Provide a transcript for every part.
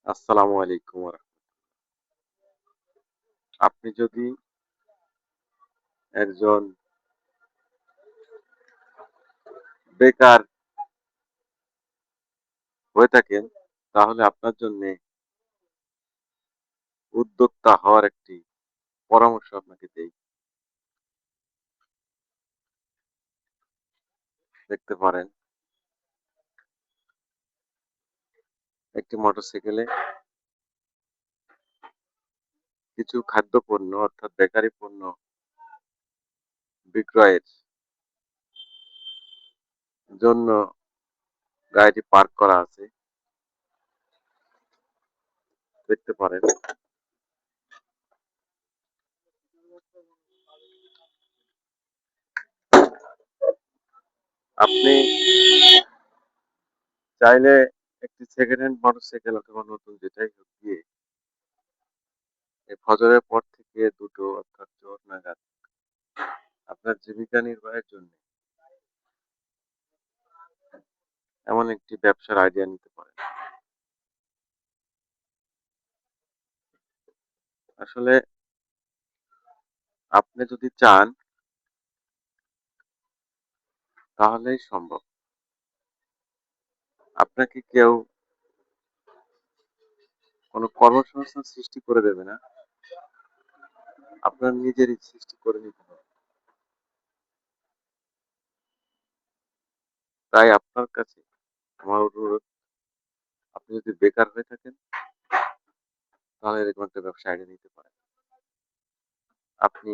আসসালামু আলাইকুম আপনি যদি একজন বেকার হয়ে থাকেন, তাহলে আপনার জন্যে উদ্যোক্তা হওয়ার একটি পরামর্শ আপনাকে দেই। দেখতে পারেন, একটি মোটরসাইকেলে কিছু খাদ্যপণ্য অর্থাৎ বেকারি পণ্য বিক্রয়ের জন্য গাড়িটি পার্ক করা আছে। দেখতে পারেন, আপনি চাইলে একটি সেকেন্ড হ্যান্ড মোটরসাইকেল অথবা নতুন যেটাই হোক দিয়ে এই ফজরের পর থেকে ২টো অর্থাৎ জোহর নাগাদ আপনার জীবিকা নির্বাহের জন্য এমন একটি ব্যবসার আইডিয়া নিতে পারেন। আসলে আপনি যদি চান তাহলেই সম্ভব। আপনাকে কেউ কোনো কর্মসংস্থান সৃষ্টি করে দেবে না। আপনার নিজেরই সৃষ্টি করে নিতে হবে। তাই আপনার কাছে আমার অনুরোধ, আপনি যদি বেকার হয়ে থাকেন তাহলে এরকম একটা ব্যবসা আইডিয়া নিতে পারেন। আপনি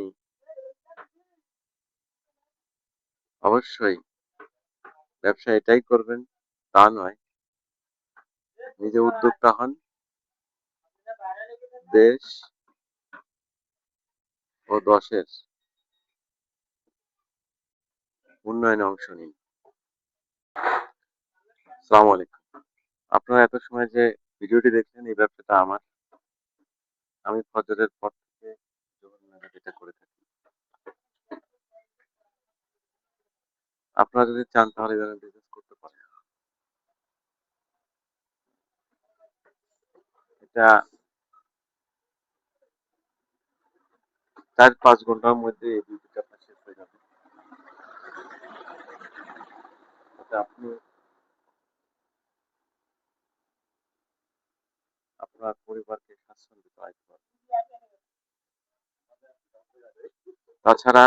অবশ্যই ব্যবসা এটাই করবেন তা নয়, নিজে উদ্যোক্তা হন, দেশ ও দশের উন্নয়নে অংশ নিন। আসসালামু আলাইকুম। আপনারা এত সময় যে ভিডিওটি দেখলেন এই ব্যবসাটা আমার। আমি ফজরের পর থেকে জোহর নাগাদ এটা করে থাকি। আপনারা যদি চান তাহলে এভাবে বিজনেস করতে পারেন। এটা ৪-৫ ঘন্টার মধ্যে এই ডিউটিটা আপনার শেষ হয়ে যাবে। যাতে আপনি আপনার পরিবারকে স্বাচ্ছন্দ্যে চালাতে পারবেন। তাছাড়া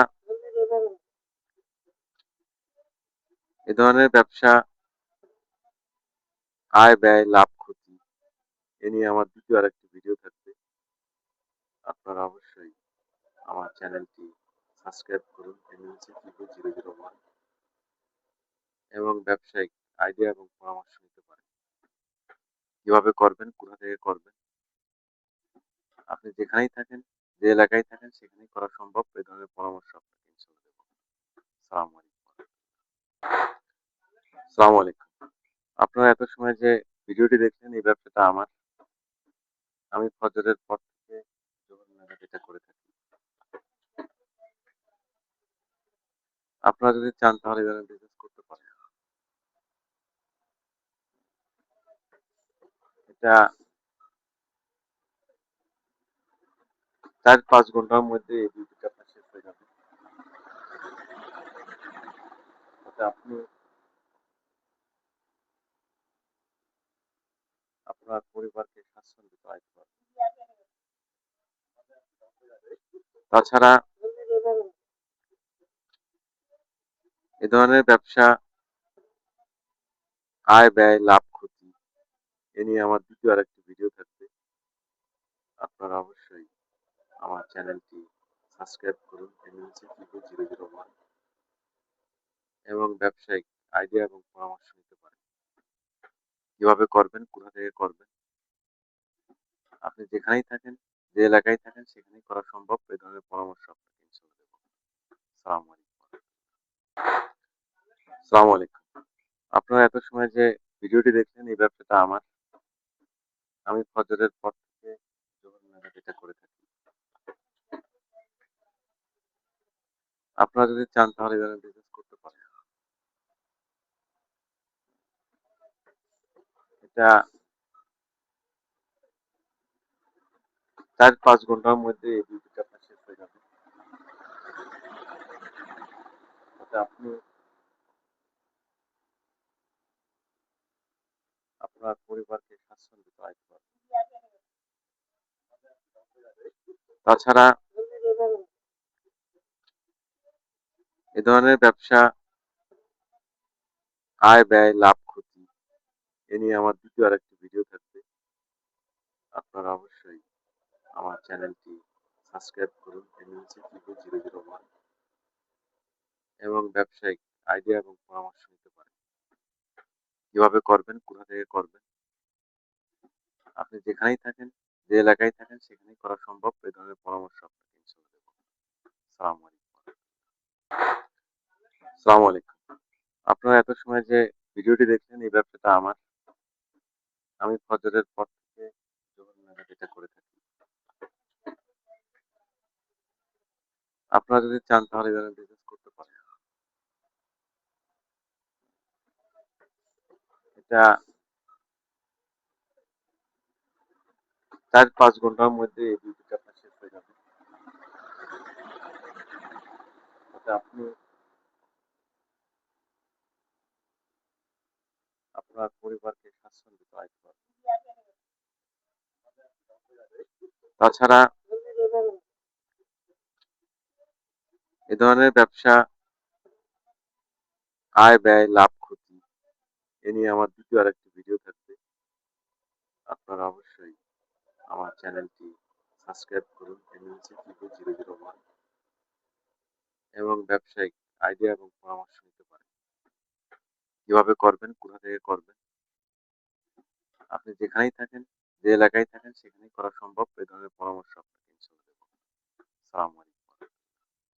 এ ধরনের ব্যবসা আয়, ব্যয়, লাভ, ক্ষতি এ নিয়ে আমার দ্বিতীয় আরেকটি ভিডিও থাকবে। আপনারা অবশ্যই আমার চ্যানেলটি সাবস্ক্রাইব করুন MNC001 এবং ব্যবসায়িক আইডিয়া এবং পরামর্শ নিতে পারেন। কিভাবে করবেন, কোথা থেকে করবেন, আপনি যেখানেই থাকেন, যে এলাকায় থাকেন সেখানেই করা সম্ভব। এই ধরনের পরামর্শ আপনাকে ইনশাআল্লাহ দেব। আসসালামু আলাইকুম। আসসালামু আলাইকুম। আপনারা এত সময় যে ভিডিওটি দেখলেন এই ব্যবসাটা আমার। আমি ফজরের পর থেকে জোহর নাগাদ এটা করে থাকি। আপনারা যদি চান তাহলে এভাবে বিজনেস করতে পারেন। এটা ৪-৫ ঘন্টার মধ্যে এই ডিউটিটা আপনার শেষ হয়ে যাবে। যাতে আপনি আপনার পরিবারকে স্বাচ্ছন্দ্যে চালাতে পারবেন। তাছাড়া এ ধরনের ব্যবসা আয়, ব্যয়, লাভ, ক্ষতি এ নিয়ে আমার দ্বিতীয় আরেকটি ভিডিও থাকবে। আপনারা অবশ্যই আমার চ্যানেলটি সাবস্ক্রাইব করুন MNC001 এবং ব্যবসায়িক আইডিয়া এবং পরামর্শ নিতে পারেন। কিভাবে করবেন, কোথা থেকে করবেন, আপনি যেখানেই থাকেন, যে এলাকায় থাকেন সেখানেই করা সম্ভব। এই ধরনের পরামর্শ আপনাকে ইনশাআল্লাহ দেব। আসসালামু আলাইকুম। আসসালামু আলাইকুম। আপনারা এত সময় যে ভিডিওটি দেখলেন এই ব্যবসাটা আমার। আমি ফজরের পর থেকে জোহর নাগাদ এটা করে থাকি। আপনারা যদি চান তাহলে এভাবে বিজনেস করতে পারেন। এটা 4-5 ঘন্টার মধ্যে এই ডিউটিটা আপনার শেষ হয়ে যাবে। তাতে আপনি আপনার পরিবারকে স্বাচ্ছন্দ্যে চালাতে পারবেন। তাছাড়া এ ধরনের ব্যবসা আয়, ব্যয়, লাভ, ক্ষতি এ নিয়ে আমার দ্বিতীয় আরেকটি ভিডিও থাকবে। আপনারা অবশ্যই আমার চ্যানেলটি সাবস্ক্রাইব করুন MNC001 এবং ব্যবসায়িক আইডিয়া এবং পরামর্শ নিতে পারেন। কিভাবে করবেন, কোথা থেকে করবেন, আপনি যেখানেই থাকেন, যে এলাকায় থাকেন সেখানেই করা সম্ভব। এই ধরনের পরামর্শ আপনাকে ইনশাআল্লাহ দেব। আসসালামু আলাইকুম। আসসালামু আলাইকুম। আপনারা এত সময় যে ভিডিওটি দেখলেন এই ব্যবসাটা আমার। আমি ফজরের পর থেকে জোহর নাগাদ এটা করে থাকি। আপনারা যদি চান তাহলে এই ধরনের বিজনেস করতে পারেন। এটা 4-5 ঘন্টার মধ্যে এই ডিউটিটা আপনার শেষ হয়ে যাবে। তাতে আপনি আপনার পরিবারকে স্বাচ্ছন্দ্যে চালাতে পারবেন। তাছাড়া এ ধরনের ব্যবসা আয়, ব্যয়, লাভ, ক্ষতি এ নিয়ে আমার দ্বিতীয় আরেকটি ভিডিও থাকবে। আপনারা অবশ্যই আমার চ্যানেলটি সাবস্ক্রাইব করুন MNC001 এবং ব্যবসায়িক আইডিয়া এবং পরামর্শ নিতে পারেন। কিভাবে করবেন, কোথা থেকে করবেন, আপনি যেখানেই থাকেন, যে এলাকায় থাকেন সেখানেই করা সম্ভব। এই ধরনের পরামর্শ আপনাকে ইনশাআল্লাহ দেব। আসসালামু আলাইকুম।